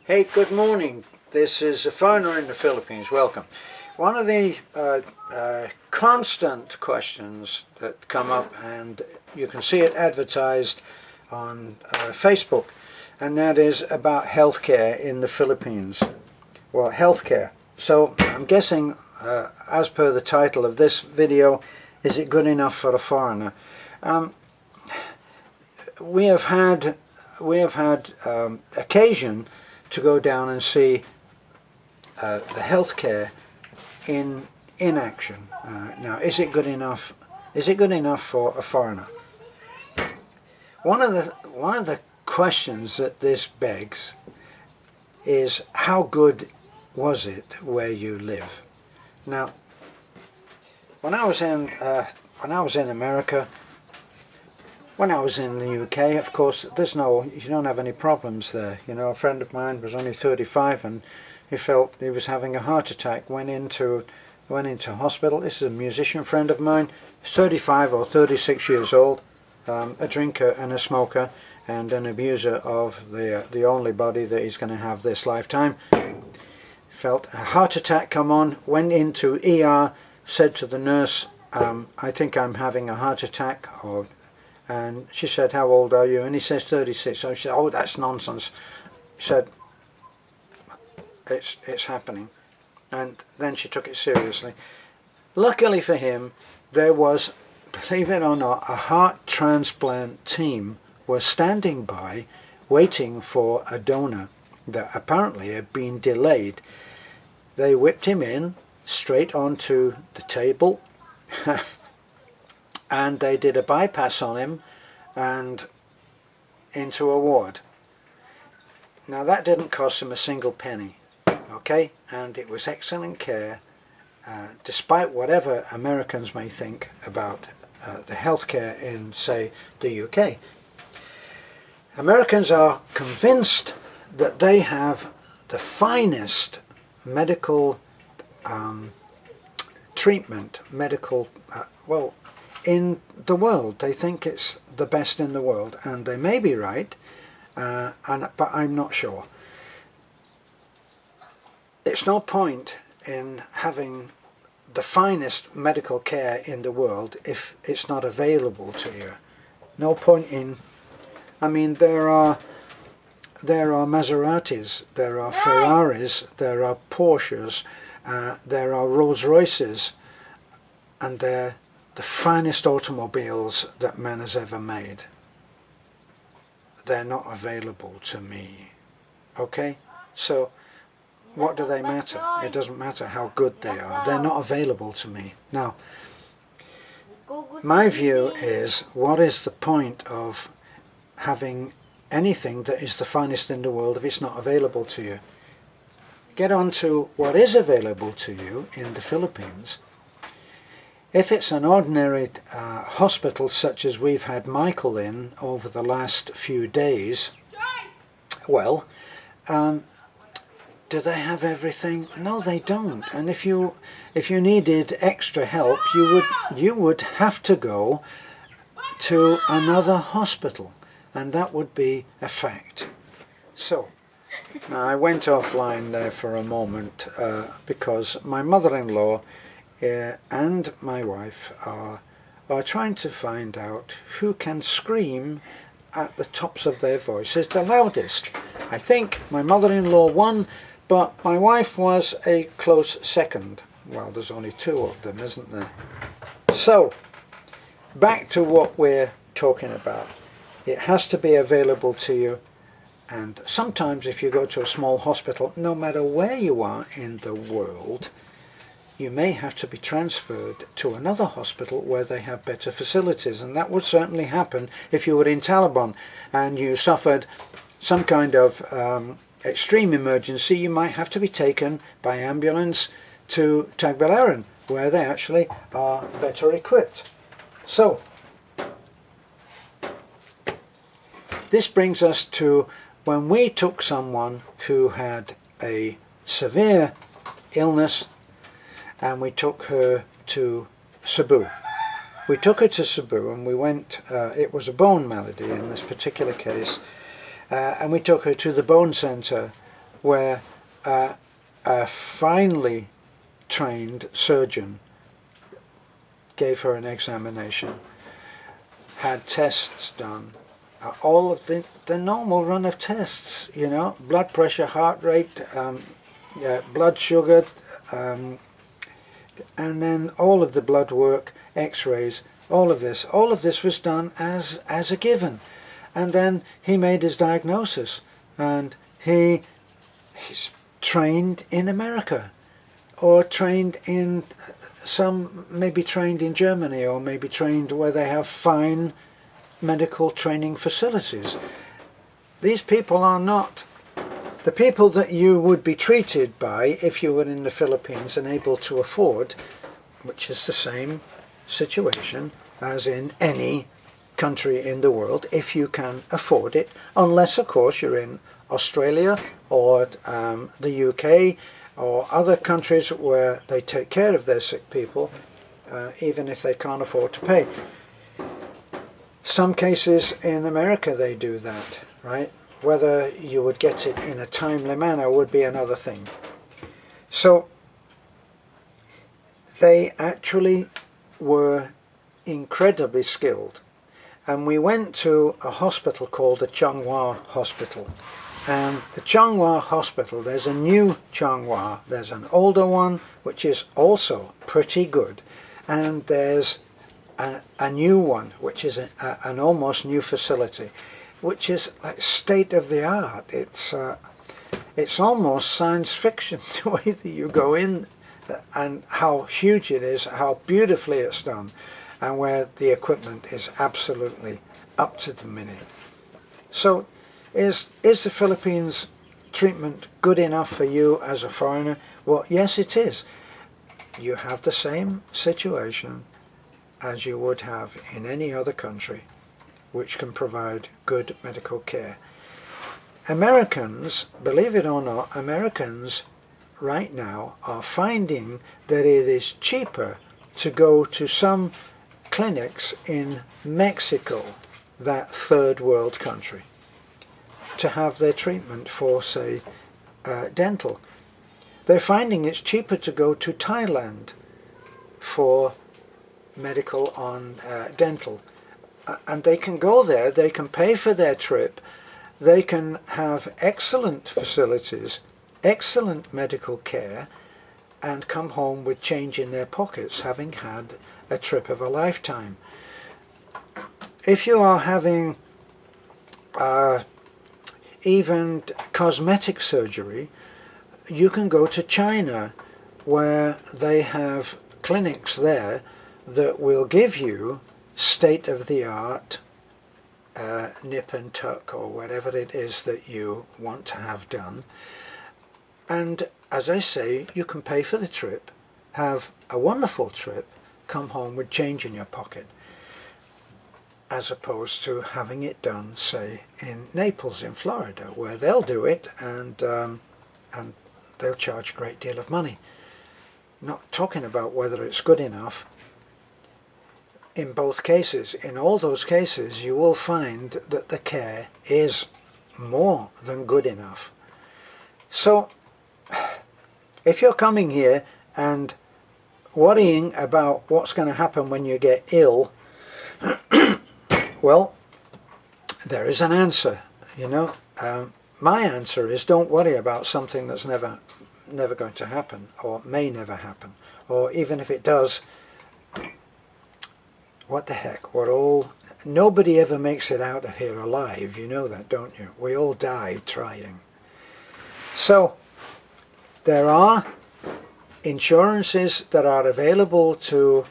Hey, good morning. This is a foreigner in the Philippines. Welcome. One of the constant questions that come up, and you can see it advertised on Facebook, and that is about healthcare in the Philippines. Well, healthcare. So I'm guessing, as per the title of this video, is it good enough for a foreigner? We have had occasion to go down and see the healthcare in action. Now, is it good enough? Is it good enough for a foreigner? One of the questions that this begs is, how good was it where you live? Now, when I was in America, when I was in the UK, of course, you don't have any problems there. You know, a friend of mine was only 35 and he felt he was having a heart attack, went into hospital. This is a musician friend of mine, 35 or 36 years old, a drinker and a smoker and an abuser of the only body that he's going to have this lifetime. Felt a heart attack come on, went into ER, said to the nurse, I think I'm having a heart attack, and she said, how old are you? And he says 36. So she said, oh, that's nonsense. He said, it's happening. And then she took it seriously. Luckily for him, there was, believe it or not, a heart transplant team was standing by waiting for a donor that apparently had been delayed. They whipped him in straight onto the table and they did a bypass on him and into a ward. Now that didn't cost him a single penny, okay? And it was excellent care, despite whatever Americans may think about the healthcare in, say, the UK. Americans are convinced that they have the finest medical treatment, in the world. They think it's the best in the world, and they may be right, but I'm not sure. It's no point in having the finest medical care in the world if it's not available to you. No point in, I mean, there are Maseratis, there are Ferraris, there are Porsches, there are Rolls Royces, and they're the finest automobiles that man has ever made. They're not available to me. Okay? So, what do they matter? It doesn't matter how good they are. They're not available to me. Now, my view is, what is the point of having anything that is the finest in the world if it's not available to you? Get on to what is available to you in the Philippines. If it's an ordinary hospital such as we've had Michael in over the last few days, well, do they have everything? No, they don't. And if you needed extra help, you would have to go to another hospital, and that would be a fact. So, now I went offline there for a moment because my mother-in-law and my wife are trying to find out who can scream at the tops of their voices the loudest. I think my mother-in-law won, but my wife was a close second. Well, there's only two of them, isn't there? So, back to what we're talking about. It has to be available to you, and sometimes if you go to a small hospital, no matter where you are in the world, you may have to be transferred to another hospital where they have better facilities, and that would certainly happen if you were in Taliban and you suffered some kind of extreme emergency. You might have to be taken by ambulance to Tagbilaran, where they actually are better equipped. So, this brings us to when we took someone who had a severe illness and we took her to Cebu. We took her to Cebu and we went, it was a bone malady in this particular case, and we took her to the bone centre where a finely trained surgeon gave her an examination, had tests done, all of the normal run of tests, you know, blood pressure, heart rate, blood sugar, and then all of the blood work, x-rays, all of this was done as a given. And then he made his diagnosis, and he's trained in America, or trained in maybe trained in Germany, or maybe trained where they have fine medical training facilities. These people are not the people that you would be treated by if you were in the Philippines and able to afford, which is the same situation as in any country in the world, if you can afford it, unless of course you're in Australia or the UK or other countries where they take care of their sick people, even if they can't afford to pay. Some cases in America they do that, right? Whether you would get it in a timely manner would be another thing. So they actually were incredibly skilled. And we went to a hospital called the Chung Hua Hospital. And the Chung Hua Hospital, there's a new Chung Hua, there's an older one which is also pretty good, and there's a new one which is an almost new facility, which is like state of the art. It's almost science fiction the way that you go in, and how huge it is, how beautifully it's done, and where the equipment is absolutely up to the minute. So is the Philippines treatment good enough for you as a foreigner? Well, yes it is. You have the same situation as you would have in any other country which can provide good medical care. Americans, believe it or not, Americans right now are finding that it is cheaper to go to some clinics in Mexico, that third world country, to have their treatment for, say, dental. They're finding it's cheaper to go to Thailand for medical on dental. And they can go there, they can pay for their trip, they can have excellent facilities, excellent medical care, and come home with change in their pockets, having had a trip of a lifetime. If you are having even cosmetic surgery, you can go to China, where they have clinics there that will give you state-of-the-art nip and tuck, or whatever it is that you want to have done. And as I say, you can pay for the trip, have a wonderful trip, come home with change in your pocket, as opposed to having it done, say, in Naples in Florida, where they'll do it and they'll charge a great deal of money. Not talking about whether it's good enough. In both cases, in all those cases, you will find that the care is more than good enough. So, if you're coming here and worrying about what's going to happen when you get ill, well, there is an answer, you know. My answer is don't worry about something that's never going to happen, or may never happen, or even if it does, what the heck, nobody ever makes it out of here alive, you know that, don't you? We all die trying. So, there are insurances that are available to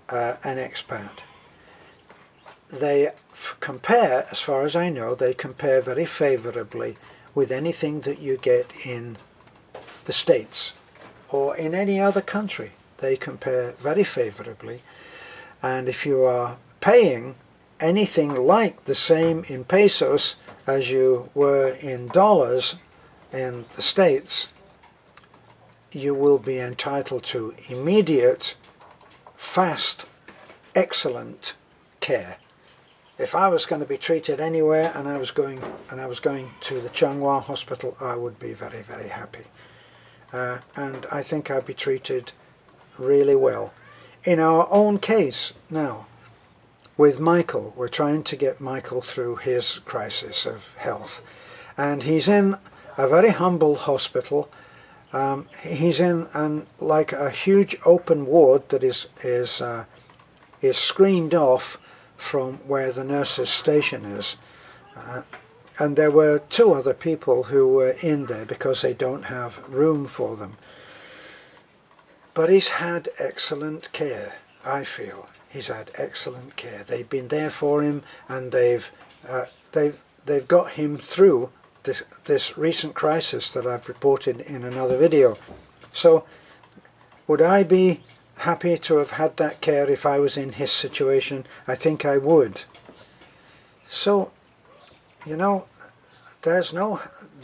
an expat. They compare, as far as I know, they compare very favorably with anything that you get in the States or in any other country. They compare very favorably. And if you are paying anything like the same in pesos as you were in dollars in the States, you will be entitled to immediate, fast, excellent care. if I was going to be treated anywhere and I was going to the Chung Hua Hospital, I would be very, very happy. And I think I'd be treated really well. In our own case now, with Michael, we're trying to get Michael through his crisis of health. And he's in a very humble hospital. He's in like a huge open ward that is screened off from where the nurse's station is. And there were 2 other people who were in there because they don't have room for them. But he's had excellent care, I feel. He's had excellent care. They've been there for him, and they've got him through this recent crisis that I've reported in another video. So, would I be happy to have had that care if I was in his situation? I think I would. So, you know, there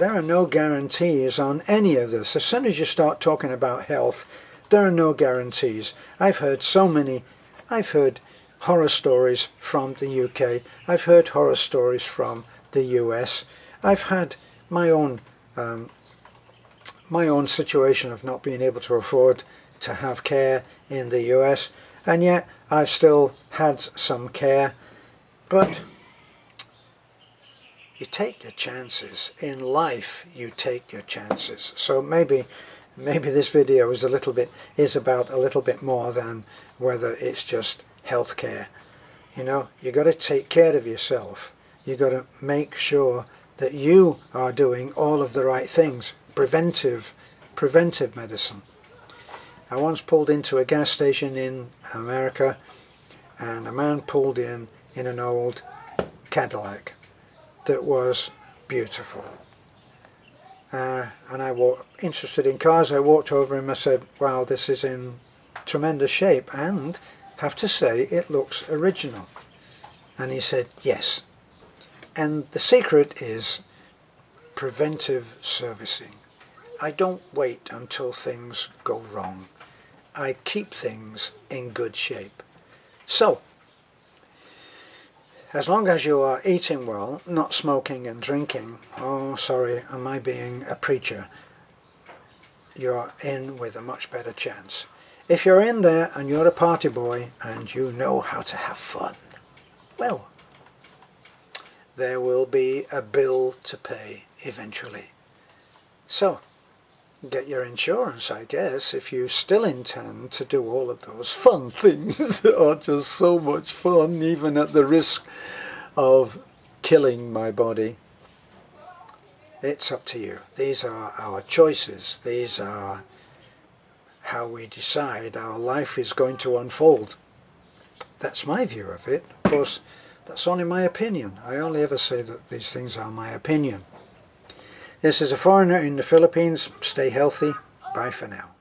are no guarantees on any of this. As soon as you start talking about health, there are no guarantees. I've heard horror stories from the UK. I've heard horror stories from the US. I've had my own situation of not being able to afford to have care in the US, and yet I've still had some care. But you take your chances. In life, you take your chances. So maybe this video is about a little bit more than whether it's just health care. You know, you got to take care of yourself. You got to make sure that you are doing all of the right things. Preventive medicine. I once pulled into a gas station in America, and a man pulled in an old Cadillac that was beautiful. And I was interested in cars. I walked over him. I said, "Wow, this is in tremendous shape, and have to say it looks original." And he said, "Yes." And the secret is preventive servicing. I don't wait until things go wrong. I keep things in good shape. So, as long as you are eating well, not smoking and drinking, oh sorry, am I being a preacher, you're in with a much better chance. If you're in there and you're a party boy and you know how to have fun, well, there will be a bill to pay eventually. So, get your insurance, I guess, if you still intend to do all of those fun things that are just so much fun, even at the risk of killing my body. It's up to you. These are our choices. These are how we decide our life is going to unfold. That's my view of it. Of course, that's only my opinion. I only ever say that these things are my opinion. This is a foreigner in the Philippines. Stay healthy. Bye for now.